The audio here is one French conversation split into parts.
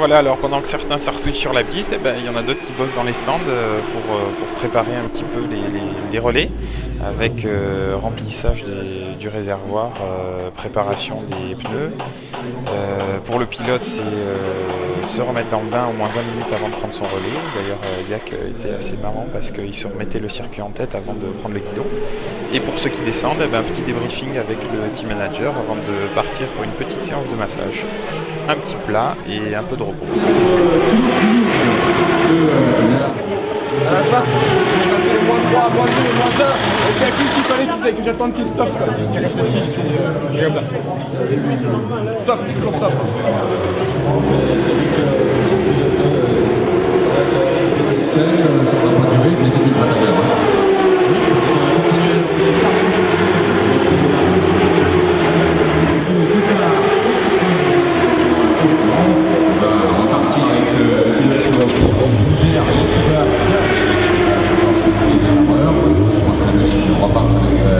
Voilà, alors pendant que certains s'arsouillent sur la piste, eh ben, il y en a d'autres qui bossent dans les stands pour préparer un petit peu les relais, avec remplissage du réservoir, préparation des pneus. Pour le pilote, c'est se remettre dans le bain au moins 20 minutes avant de prendre son relais. D'ailleurs, Yak était assez marrant parce qu'il se remettait le circuit en tête avant de prendre le guidon. Et pour ceux qui descendent, eh ben, un petit débriefing avec le team manager avant de partir pour une petite séance de massage. Un petit plat et un peu de repos. À la fin, j'ai passé moins 3, moins 2, moins 1. Et c'est à qui s'il fallait que j'attende qu'il stoppe. Stop, toujours stop. Ça va pas durer, mais c'est une bagarre. On va repartir avec le pilote qui va bouger, parce que c'est une erreur. La machine repart avec la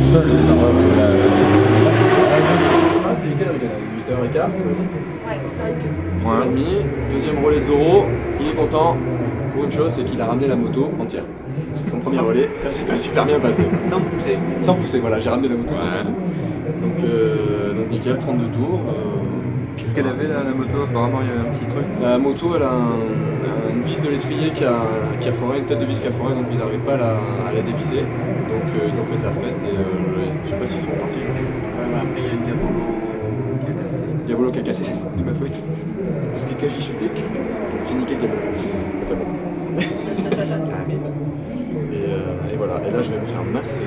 seule erreur de la C'est quelle heure il est 8h15. Ouais, 8h30. Deuxième relais de Zoro. Il est content pour une chose, c'est qu'il a ramené la moto entière. C'est son premier relais. Ça s'est pas super bien passé. sans pousser. Sans pousser, voilà, j'ai ramené la moto sans pousser. Donc nickel, 32 tours. Qu'est-ce qu'elle avait là, la moto? Apparemment il y avait un petit truc. La moto, elle a une vis de l'étrier qui a foiré, une tête de vis qui a foiré, donc ils n'arrivaient pas à la dévisser. Donc ils ont fait sa fête et je sais pas s'ils sont partis. Ouais, après il y a une Diabolo qui a cassé. Diabolo qui a cassé, c'est ma faute. Parce que quand j'ai chuté, j'ai niqué Diabolo. Enfin bon. Ça arrive. Et voilà, et là je vais me faire masser.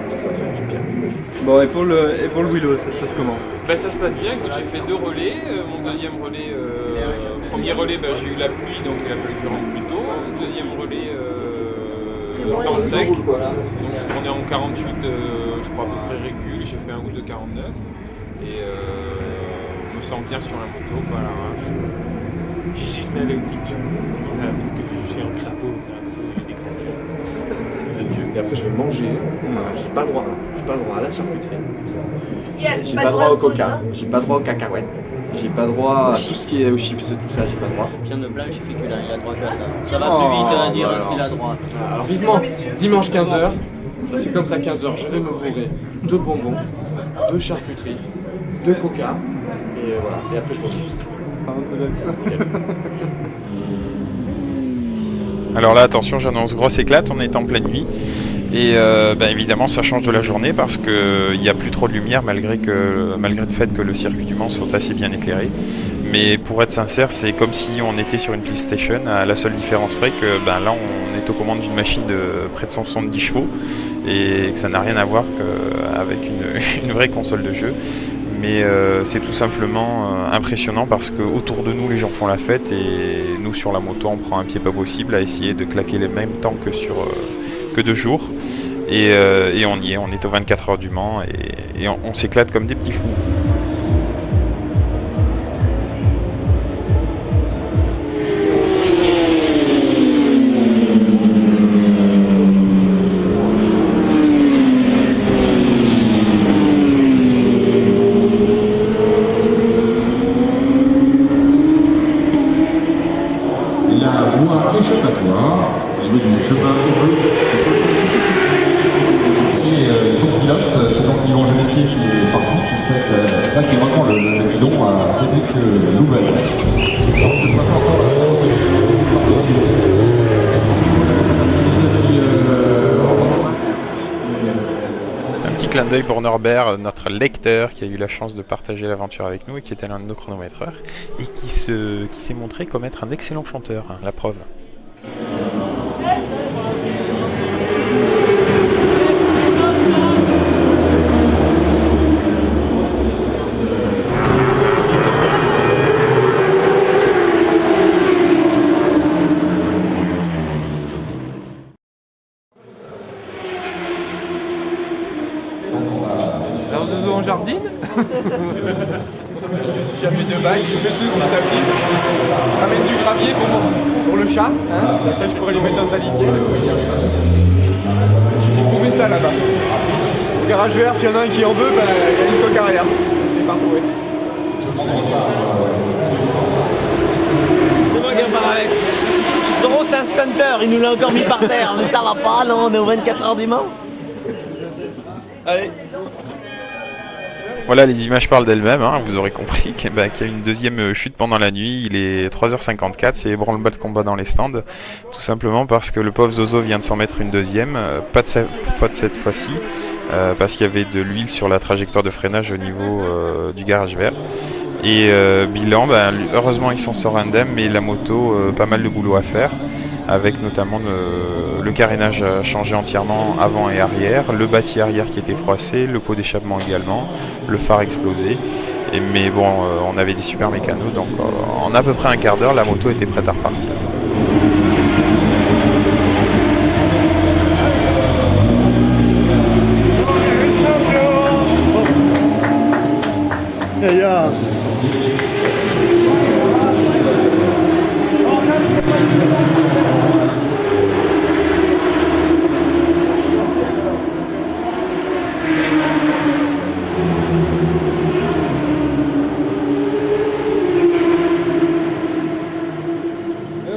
Ça va faire du bien. Bon, et pour le Willow, ça se passe comment? Ben, ça se passe bien, écoute, j'ai fait 2 relais. Mon deuxième relais, premier relais, ben, j'ai eu la pluie, donc il a fallu que je rentre plus tôt. Deuxième relais, temps sec. Donc j'ai tourné en 48, je crois à peu près régule. J'ai fait un goût de 49. Et je me sens bien sur la moto, quoi, à l'arrache. J'ai juste mis le petit parce que je suis en crapaud sur la moto, j'ai décroché. Et après je vais manger. J'ai pas le droit. J'ai pas le droit à la charcuterie. J'ai pas pas le droit droit au au food, coca. hein. J'ai pas droit aux cacahuètes. J'ai pas droit à tout ce qui est aux chips, tout ça, j'ai pas droit. Viande blanche et féculent, il a droit qu'à ça. Ça va plus vite à dire ce qu'il a droit. Alors vivement, dimanche 15h, c'est comme ça 15h, je vais me bourrer 2 bonbons, 2 charcuteries, 2 coca, et voilà, et après je reviens. Alors là, attention, j'annonce grosse éclate, on est en pleine nuit. Et ben évidemment, ça change de la journée parce qu'il n'y a plus trop de lumière malgré le fait que le circuit du Mans soit assez bien éclairé. Mais pour être sincère, c'est comme si on était sur une PlayStation, à la seule différence près que ben là, on est aux commandes d'une machine de près de 170 chevaux et que ça n'a rien à voir avec une vraie console de jeu. Mais c'est tout simplement impressionnant parce qu'autour de nous, les gens font la fête et nous, sur la moto, on prend un pied pas possible à essayer de claquer les mêmes temps que 2 jours. Et on y est, on est aux 24 heures du Mans et on s'éclate comme des petits fous. La voie échappatoire, au niveau du chemin et son pilote, ce Jean-Philippe Angelisti qui est parti, qui reprend le guidon à Cédric Louvel. Un petit clin d'œil pour Norbert, notre lecteur qui a eu la chance de partager l'aventure avec nous et qui était l'un de nos chronométreurs et qui s'est montré comme être un excellent chanteur, hein, la preuve. Alors Zozo en jardine? Je suis déjà fait 2 bagues, j'ai fait 2 petit à petit. Je ramène du gravier pour le chat, hein, comme ça je pourrais les mettre dans sa litière. J'ai paumé ça là-bas. Au garage vert, s'il y en a un qui en veut, ben, il y a une coque arrière. C'est parcouru. C'est moi qui repars avec. Zoro, c'est un stunter, il nous l'a encore mis par terre, mais ça va pas, non, on est aux 24 heures du Mans. Allez. Voilà, les images parlent d'elles-mêmes, hein, vous aurez compris qu'il y a une deuxième chute pendant la nuit, il est 3h54, c'est branle-bas de combat dans les stands, tout simplement parce que le pauvre Zozo vient de s'en mettre une deuxième, pas de faute cette fois-ci, parce qu'il y avait de l'huile sur la trajectoire de freinage au niveau du garage vert. Et bilan, heureusement il s'en sort indemne, mais la moto, pas mal de boulot à faire, avec notamment le carénage changé entièrement avant et arrière, le bâti arrière qui était froissé, le pot d'échappement également, le phare explosé. Mais bon, on avait des super mécanos, donc en à peu près un quart d'heure, la moto était prête à repartir.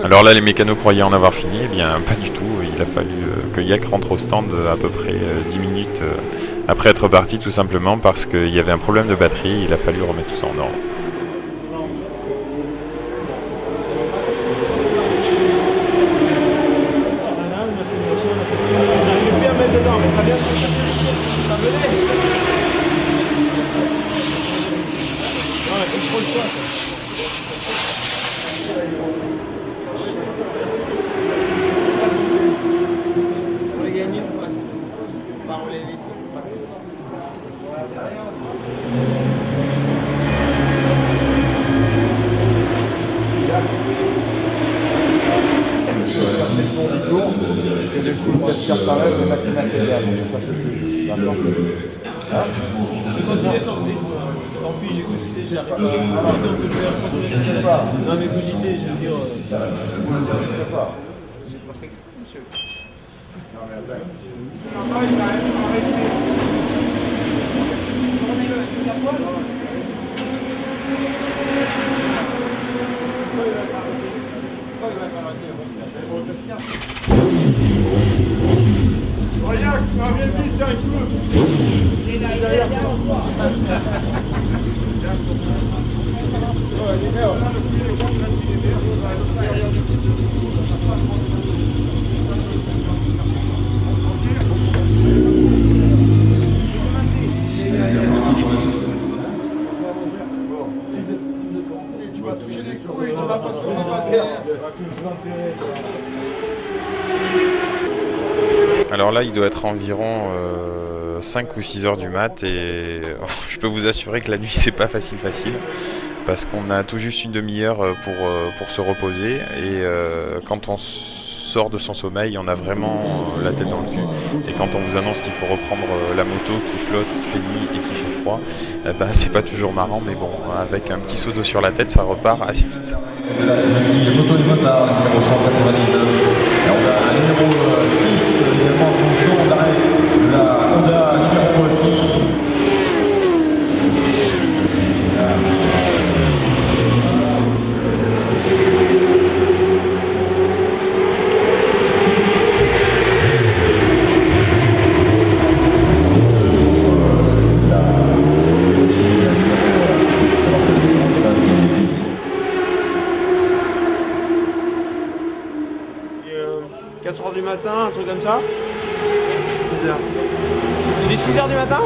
Alors là, les mécanos croyaient en avoir fini, eh bien pas du tout. Il a fallu que Yak rentre au stand à peu près 10 minutes après être parti, tout simplement parce qu'il y avait un problème de batterie. Il a fallu remettre tout ça en ordre. Tant pis, j'ai cogité, j'ai arrivé. Non mais cogité, je veux dire. J'ai pas fait monsieur. Non mais attends. Il va arrêter. Remets-le une dernière fois. Pourquoi il va pas arrêter? Pourquoi il va pas arrêter? Regarde, tu vas bien vite, tiens, tu veux. Il est derrière toi. Tu vas toucher les couilles, tu vas pas se faire. Alors là, il doit être environ 5 ou 6 heures du mat et je peux vous assurer que la nuit c'est pas facile parce qu'on a tout juste une demi-heure pour se reposer et quand on sort de son sommeil, on a vraiment la tête dans le cul et quand on vous annonce qu'il faut reprendre la moto qui flotte, qui fait nuit et qui fait froid, c'est pas toujours marrant, mais bon, avec un petit seau d'eau sur la tête, ça repart assez vite. De la Suzuki Moto Limota, numéro 199. Et on a numéro 6, également en fonction d'arrêt de la Honda numéro 6. Et 4h du matin, un truc comme ça. 6h. Il est 6h du matin.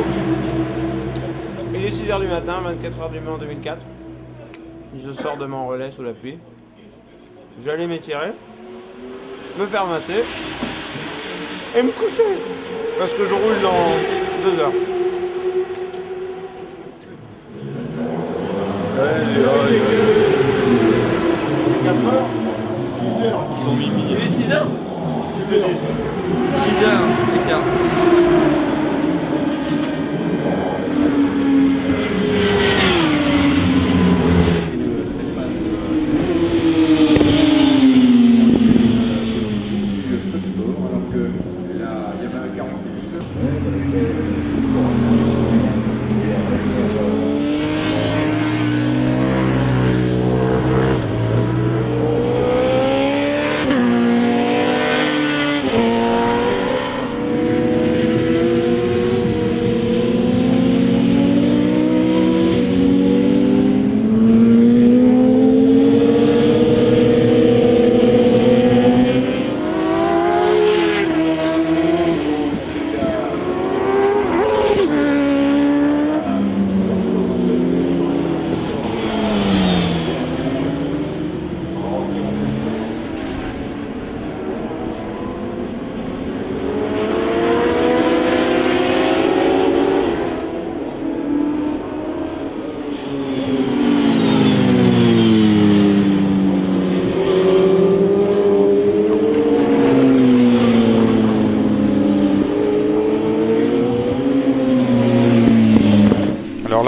Il est 6h du matin, 24h du Mans 2004. Je sors de mon relais sous la pluie. J'allais m'étirer, me faire masser et me coucher. Parce que je roule dans 2 heures. C'est 4 heures, c'est 6 heures. Ils sont mis. Il est 6 heures. 6 heures. 6 heures, écart.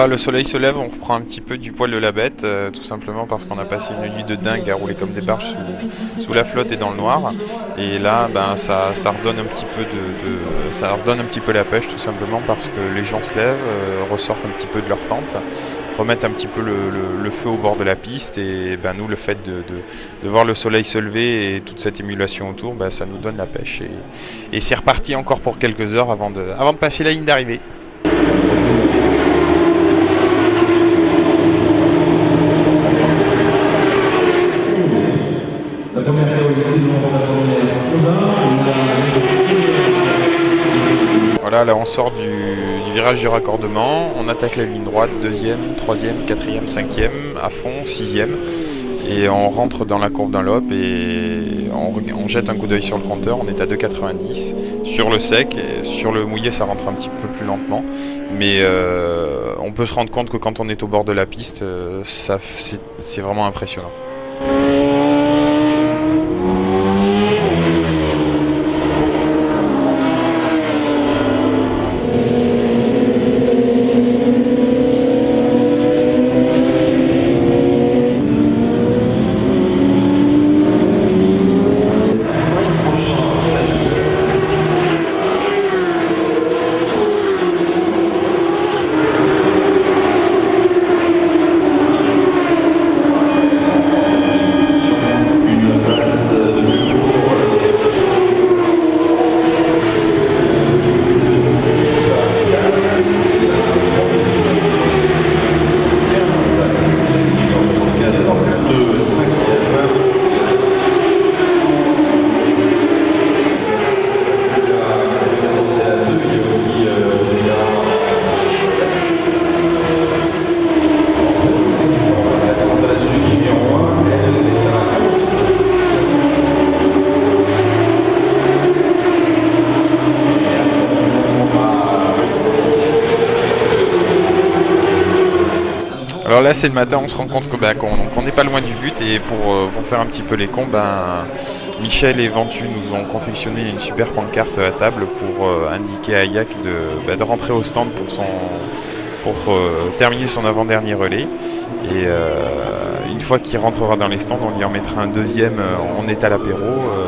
là, le soleil se lève, on reprend un petit peu du poil de la bête, tout simplement parce qu'on a passé une nuit de dingue à rouler comme des barges sous la flotte et dans le noir. Et là, ben, ça redonne un petit peu ça redonne un petit peu la pêche, tout simplement parce que les gens se lèvent, ressortent un petit peu de leur tente, remettent un petit peu le feu au bord de la piste. Et ben, nous, le fait de voir le soleil se lever et toute cette émulation autour, ben, ça nous donne la pêche. Et c'est reparti encore pour quelques heures avant de passer la ligne d'arrivée. La première curiosité devant sa première Voilà, là on sort du virage du raccordement, on attaque la ligne droite, 2e, 3e, 4e, 5e, à fond, 6e. Et on rentre dans la courbe d'un lope et on jette un coup d'œil sur le compteur, on est à 2,90 sur le sec. Et sur le mouillé ça rentre un petit peu plus lentement, mais on peut se rendre compte que quand on est au bord de la piste, c'est vraiment impressionnant. Alors là c'est le matin, on se rend compte que qu'on n'est pas loin du but, et pour faire un petit peu les cons, Michel et Ventu nous ont confectionné une super pancarte à table pour indiquer à Yak de rentrer au stand pour terminer son avant-dernier relais. Et une fois qu'il rentrera dans les stands, on lui en mettra un deuxième en état l'apéro,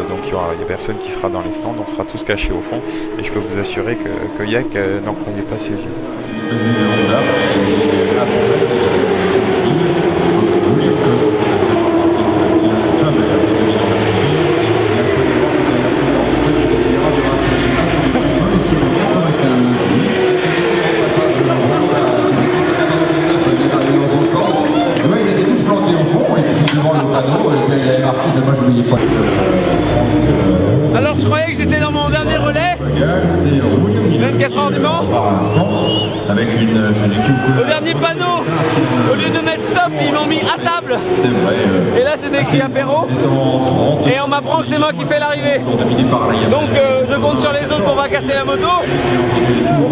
donc il y a personne qui sera dans les stands, on sera tous cachés au fond, et je peux vous assurer que Yak n'en convient pas ses vies. Alors je croyais que j'étais dans mon dernier relais, 24 heures du Mans. Au dernier panneau, au lieu de mettre stop, ils m'ont mis à table. C'est vrai. Et là c'est écrit apéro. Et on m'apprend que c'est moi qui fais l'arrivée. Donc je compte sur les autres pour pas casser la moto.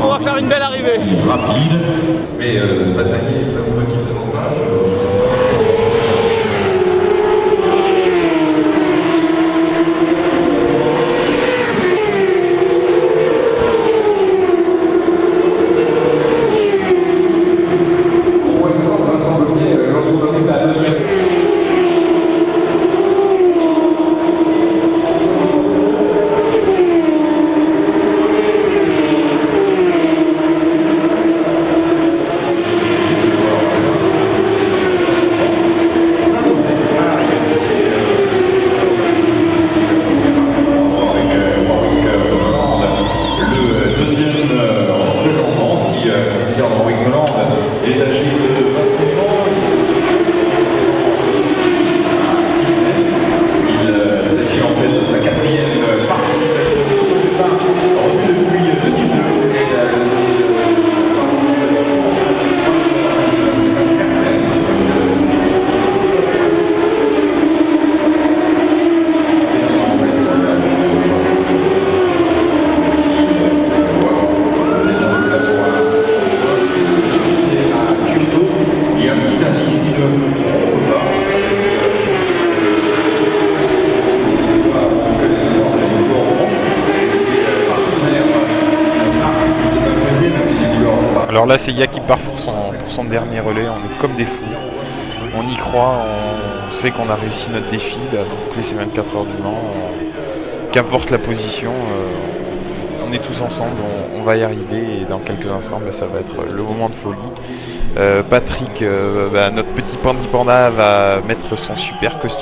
On va faire une belle arrivée. Rapide, mais batailler, ça vous motive davantage. Alors là, c'est Ya qui part pour son dernier relais. On est comme des fous. On y croit, on sait qu'on a réussi notre défi. Boucler ces 24 heures du Mans. Qu'importe la position, on est tous ensemble, on va y arriver. Et dans quelques instants, ça va être le moment de folie. Patrick, notre petit Pandi Panda, va mettre son super costume.